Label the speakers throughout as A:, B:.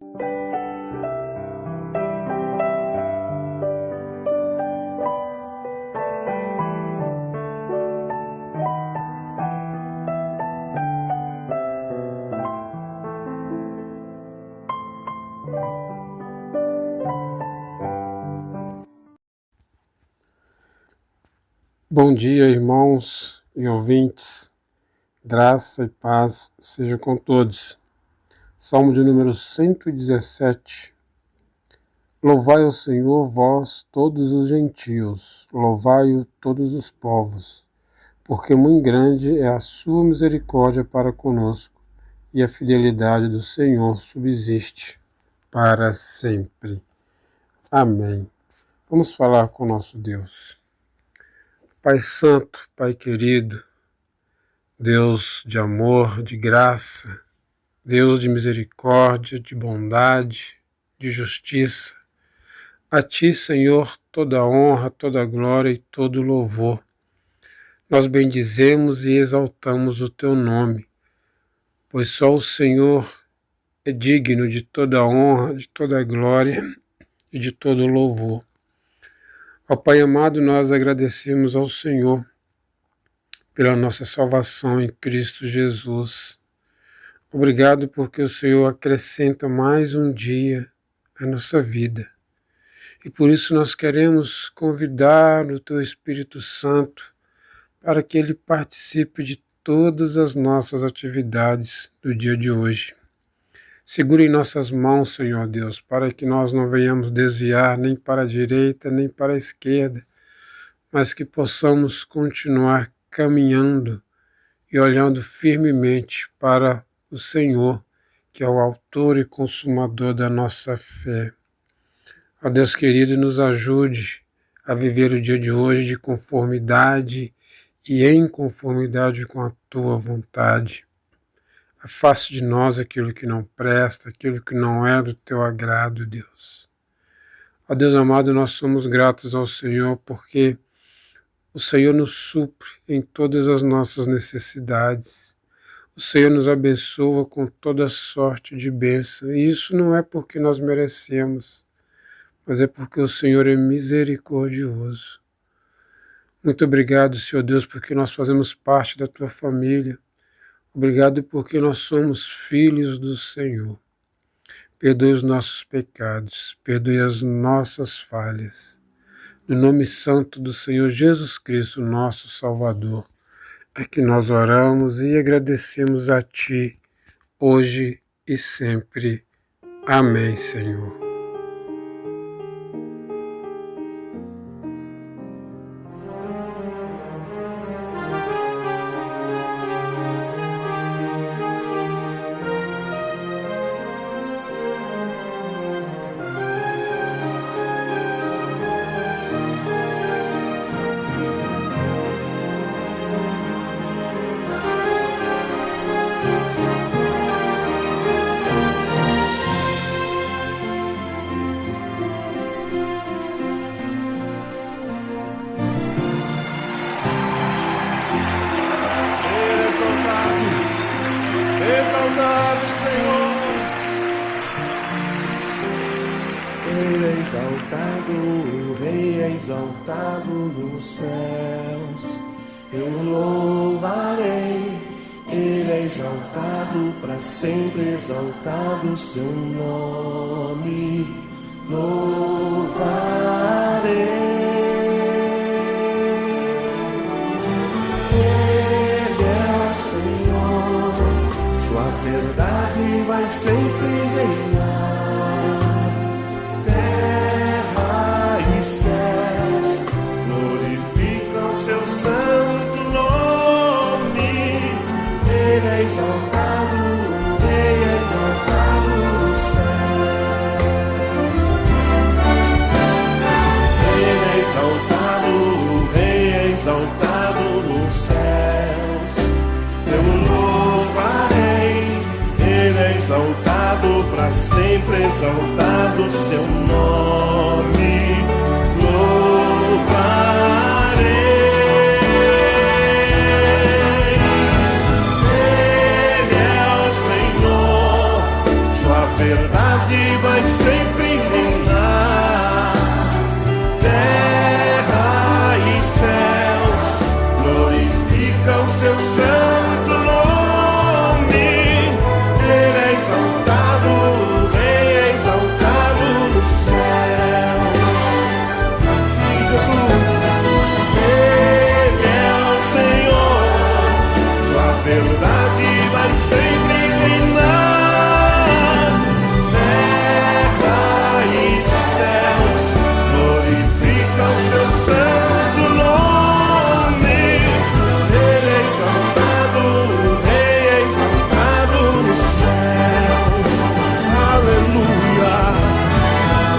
A: Bom dia, irmãos e ouvintes, graça e paz seja com todos. Salmo de número 117. Louvai ao Senhor, vós todos os gentios, louvai-o todos os povos, porque muito grande é a sua misericórdia para conosco, e a fidelidade do Senhor subsiste para sempre. Amém. Vamos falar com o nosso Deus. Pai Santo, Pai querido, Deus de amor, de graça, Deus de misericórdia, de bondade, de justiça, a Ti, Senhor, toda honra, toda glória e todo louvor. Nós bendizemos e exaltamos o Teu nome, pois só o Senhor é digno de toda honra, de toda glória e de todo louvor. Ó Pai amado, nós agradecemos ao Senhor pela nossa salvação em Cristo Jesus. Obrigado porque o Senhor acrescenta mais um dia à nossa vida. E por isso nós queremos convidar o Teu Espírito Santo para que Ele participe de todas as nossas atividades do dia de hoje. Segura em nossas mãos, Senhor Deus, para que nós não venhamos desviar nem para a direita nem para a esquerda, mas que possamos continuar caminhando e olhando firmemente para o Senhor, que é o autor e consumador da nossa fé. Ó Deus querido, nos ajude a viver o dia de hoje de conformidade e em conformidade com a Tua vontade. Afaste de nós aquilo que não presta, aquilo que não é do Teu agrado, Deus. Ó Deus amado, nós somos gratos ao Senhor porque o Senhor nos supre em todas as nossas necessidades. O Senhor nos abençoa com toda sorte de bênção. E isso não é porque nós merecemos, mas é porque o Senhor é misericordioso. Muito obrigado, Senhor Deus, porque nós fazemos parte da Tua família. Obrigado porque nós somos filhos do Senhor. Perdoe os nossos pecados, perdoe as nossas falhas. No nome santo do Senhor Jesus Cristo, nosso Salvador, é que nós oramos e agradecemos a Ti, hoje e sempre. Amém, Senhor.
B: Exaltado, Senhor. Ele é exaltado, o Rei é exaltado nos céus. Eu louvarei. Ele é exaltado para sempre, exaltado o seu nome. Louvarei. Verdade vai sempre reinar. Terra e céus glorificam seu santo nome. Ele é exaltado, o Rei é exaltado nos céus. Ele é exaltado, o Rei é exaltado nos céus. Eu louvarei. Exaltado para sempre, exaltado seu nome, louvarei. Ele é o Senhor, sua verdade verdade vai sempre reinar. Terra e céus, glorifica o seu santo nome. Ele é exaltado, o Rei é exaltado nos céus. Sim, Jesus, Ele é o Senhor, sua verdade vai sempre reinar. Terra e céus, glorifica o seu santo nome. Ele é exaltado, o Rei é exaltado nos céus. Aleluia.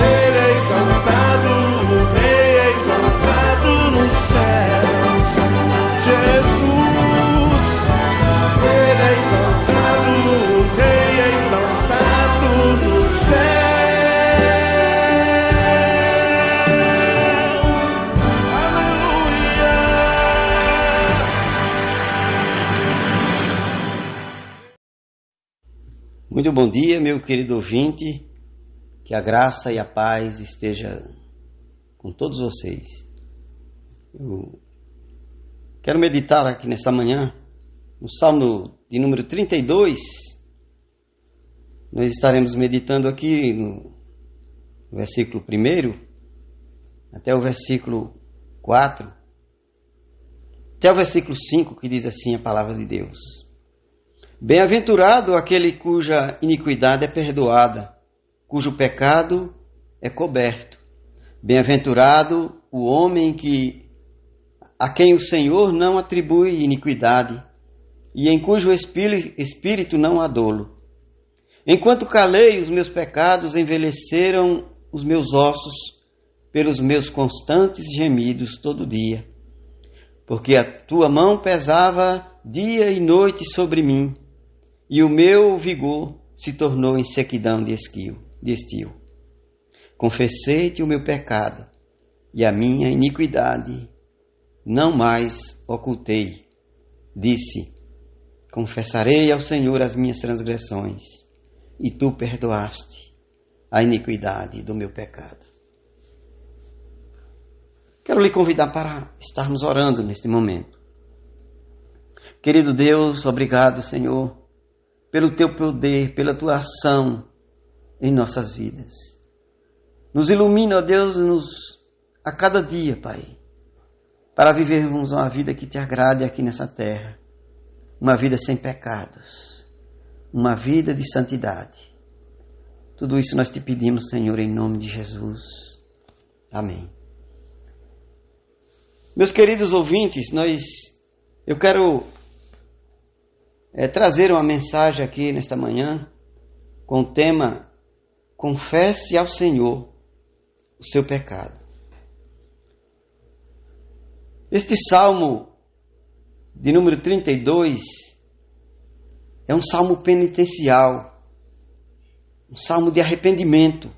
B: Ele é exaltado, o Rei é exaltado nos céus. Jesus, Ele é exaltado, o Rei é exaltado nos céus. Aleluia.
C: Muito bom dia, meu querido ouvinte, que a graça e a paz esteja com todos vocês. Eu quero meditar aqui nesta manhã, no Salmo de número 32, nós estaremos meditando aqui no versículo 1 até o versículo 4, até o versículo 5, que diz assim a palavra de Deus. Bem-aventurado aquele cuja iniquidade é perdoada, cujo pecado é coberto. Bem-aventurado o homem a quem o Senhor não atribui iniquidade e em cujo espírito não há dolo. Enquanto calei, os meus pecados envelheceram os meus ossos pelos meus constantes gemidos todo dia. Porque a tua mão pesava dia e noite sobre mim, e o meu vigor se tornou em sequidão de estio. Confessei-te o meu pecado, e a minha iniquidade não mais ocultei. Disse: confessarei ao Senhor as minhas transgressões, e tu perdoaste a iniquidade do meu pecado. Quero lhe convidar para estarmos orando neste momento. Querido Deus, obrigado, Senhor, pelo teu poder, pela tua ação em nossas vidas. Nos ilumina, ó Deus, a cada dia, Pai, para vivermos uma vida que te agrade aqui nessa terra. Uma vida sem pecados, uma vida de santidade. Tudo isso nós te pedimos, Senhor, em nome de Jesus. Amém. Meus queridos ouvintes, eu quero trazer uma mensagem aqui nesta manhã com o tema: confesse ao Senhor o seu pecado. Este salmo de número 32 é um salmo penitencial, um salmo de arrependimento.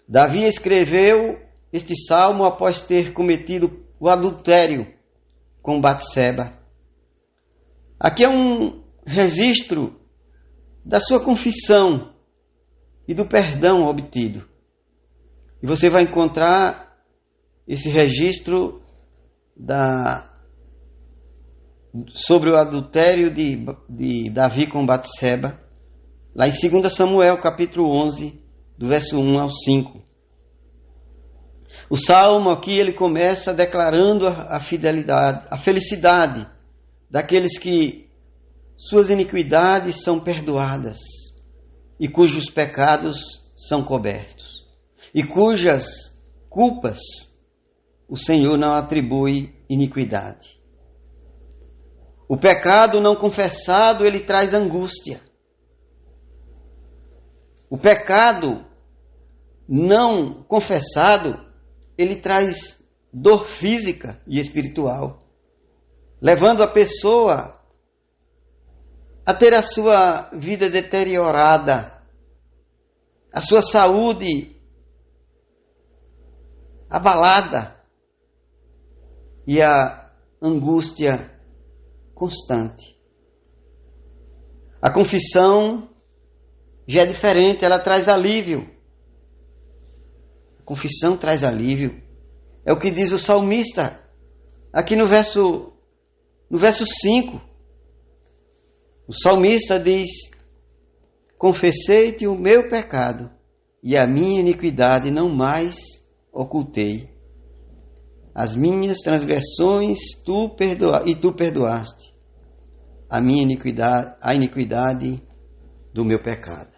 C: Davi escreveu este salmo após ter cometido o adultério com Batseba. Aqui é um registro da sua confissão e do perdão obtido. E você vai encontrar esse registro sobre o adultério de Davi com Batseba, lá em 2 Samuel, capítulo 11, do verso 1 ao 5. O salmo aqui ele começa declarando a fidelidade, a felicidade daqueles que suas iniquidades são perdoadas e cujos pecados são cobertos e cujas culpas o Senhor não atribui iniquidade. O pecado não confessado, ele traz angústia. O pecado não confessado, ele traz dor física e espiritual, levando a pessoa a ter a sua vida deteriorada, a sua saúde abalada e a angústia constante. A confissão já é diferente, ela traz alívio. A confissão traz alívio. É o que diz o salmista aqui no verso 5. O salmista diz: confessei-te o meu pecado e a minha iniquidade não mais ocultei. As minhas transgressões tu perdoaste, a iniquidade do meu pecado.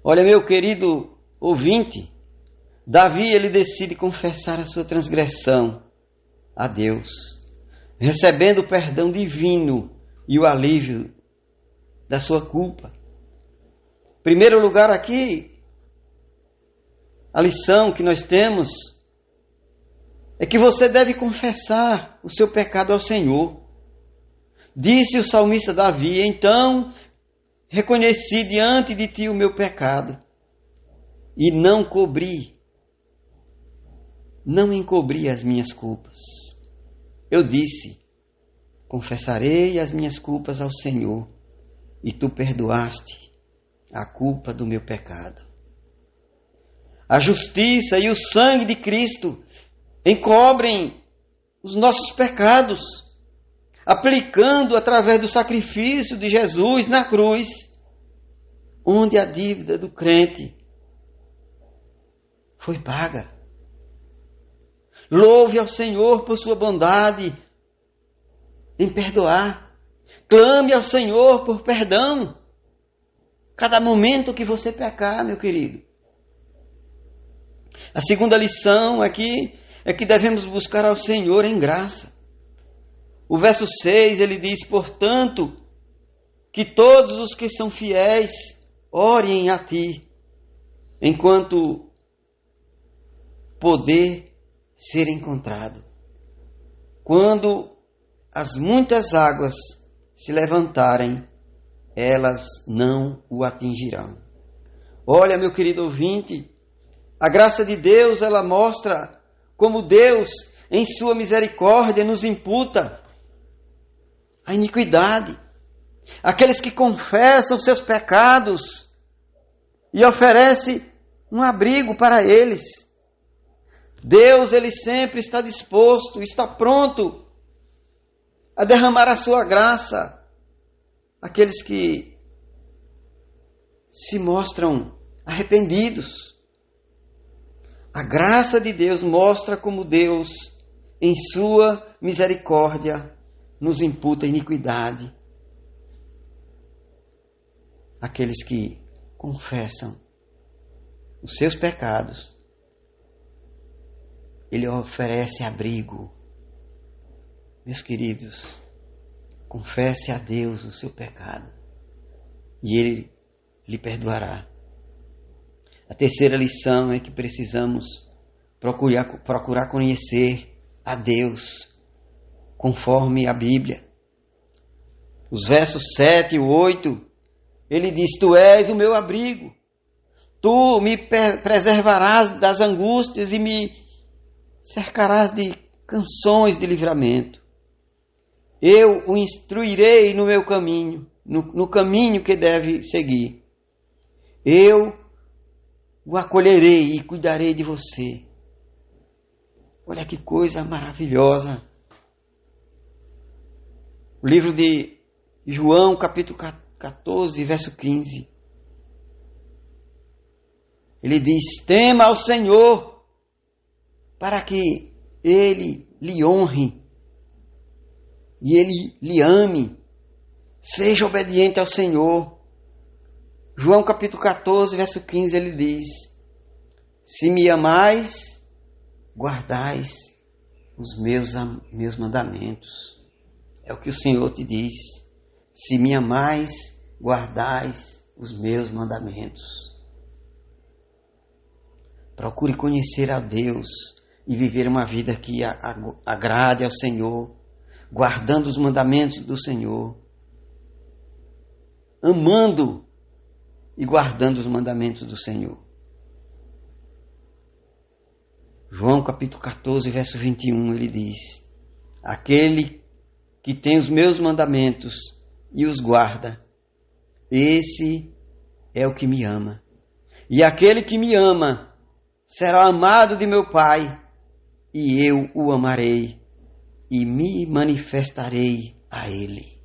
C: Olha, meu querido ouvinte, Davi, ele decide confessar a sua transgressão a Deus, recebendo o perdão divino e o alívio da sua culpa. Em primeiro lugar aqui, a lição que nós temos é que você deve confessar o seu pecado ao Senhor. Disse o salmista Davi: então reconheci diante de ti o meu pecado e não encobri as minhas culpas. Eu disse: confessarei as minhas culpas ao Senhor, e tu perdoaste a culpa do meu pecado. A justiça e o sangue de Cristo encobrem os nossos pecados, aplicando através do sacrifício de Jesus na cruz, onde a dívida do crente foi paga. Louve ao Senhor por sua bondade em perdoar. Clame ao Senhor por perdão. Cada momento que você pecar, meu querido. A segunda lição aqui é que devemos buscar ao Senhor em graça. O verso 6, ele diz: portanto, que todos os que são fiéis orem a ti, enquanto poder ser encontrado. Quando as muitas águas se levantarem, elas não o atingirão. Olha, meu querido ouvinte, a graça de Deus, ela mostra como Deus, em sua misericórdia, nos imputa a iniquidade. Aqueles que confessam seus pecados e oferece um abrigo para eles. Deus, ele sempre está disposto, está pronto a derramar a sua graça àqueles que se mostram arrependidos. A graça de Deus mostra como Deus, em sua misericórdia, nos imputa iniquidade. Aqueles que confessam os seus pecados, Ele oferece abrigo. Meus queridos, confesse a Deus o seu pecado e Ele lhe perdoará. A terceira lição é que precisamos procurar conhecer a Deus conforme a Bíblia. Os versos 7 e 8, ele diz: tu és o meu abrigo, tu me preservarás das angústias e me cercarás de canções de livramento. Eu o instruirei no meu caminho, no caminho que deve seguir. Eu o acolherei e cuidarei de você. Olha que coisa maravilhosa. O livro de João, capítulo 14, verso 15. Ele diz: tema ao Senhor, para que Ele lhe honre e Ele lhe ame. Seja obediente ao Senhor. João capítulo 14, verso 15, ele diz: se me amais, guardais os meus mandamentos. É o que o Senhor te diz. Se me amais, guardais os meus mandamentos. Procure conhecer a Deus e viver uma vida que agrade ao Senhor, guardando os mandamentos do Senhor, amando e guardando os mandamentos do Senhor. João capítulo 14, verso 21, ele diz: aquele que tem os meus mandamentos e os guarda, Esse é o que me ama. E aquele que me ama será amado de meu Pai, e eu o amarei e me manifestarei a ele.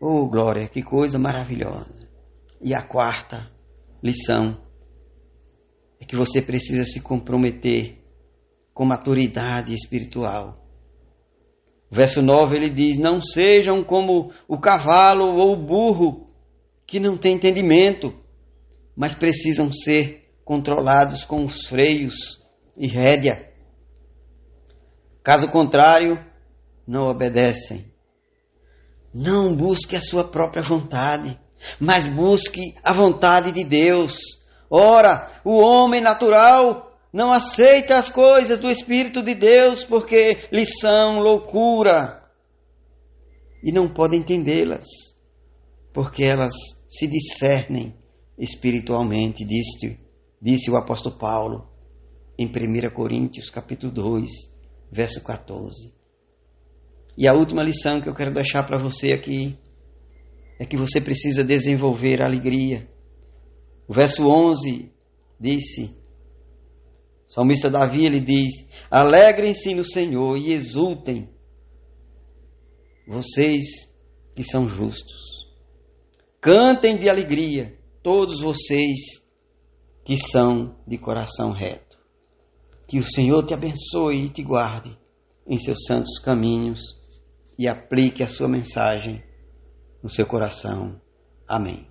C: Oh, glória, que coisa maravilhosa. E a quarta lição é que você precisa se comprometer com maturidade espiritual. Verso 9 ele diz: não sejam como o cavalo ou o burro que não tem entendimento, mas precisam ser controlados com os freios e rédea. Caso contrário, não obedecem. Não busque a sua própria vontade, mas busque a vontade de Deus. Ora, o homem natural não aceita as coisas do Espírito de Deus porque lhes são loucura e não pode entendê-las, porque elas se discernem espiritualmente, disse o apóstolo Paulo em 1 Coríntios capítulo 2, verso 14. E a última lição que eu quero deixar para você aqui é que você precisa desenvolver a alegria. O verso 11 disse, o salmista Davi, ele diz: alegrem-se no Senhor e exultem, vocês que são justos. Cantem de alegria, todos vocês que são de coração reto. Que o Senhor te abençoe e te guarde em seus santos caminhos e aplique a sua mensagem no seu coração. Amém.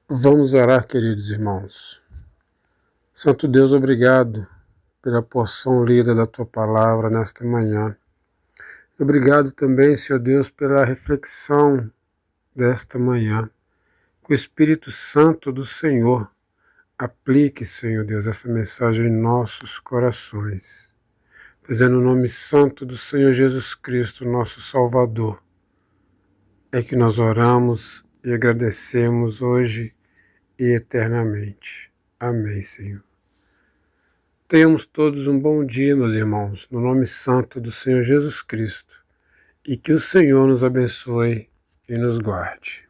A: Vamos orar, queridos irmãos. Santo Deus, obrigado pela porção lida da Tua Palavra nesta manhã. Obrigado também, Senhor Deus, pela reflexão desta manhã. Que o Espírito Santo do Senhor aplique, Senhor Deus, essa mensagem em nossos corações. Pois é no nome santo do Senhor Jesus Cristo, nosso Salvador, é que nós oramos e agradecemos hoje e eternamente. Amém, Senhor. Tenhamos todos um bom dia, meus irmãos, no nome santo do Senhor Jesus Cristo, e que o Senhor nos abençoe e nos guarde.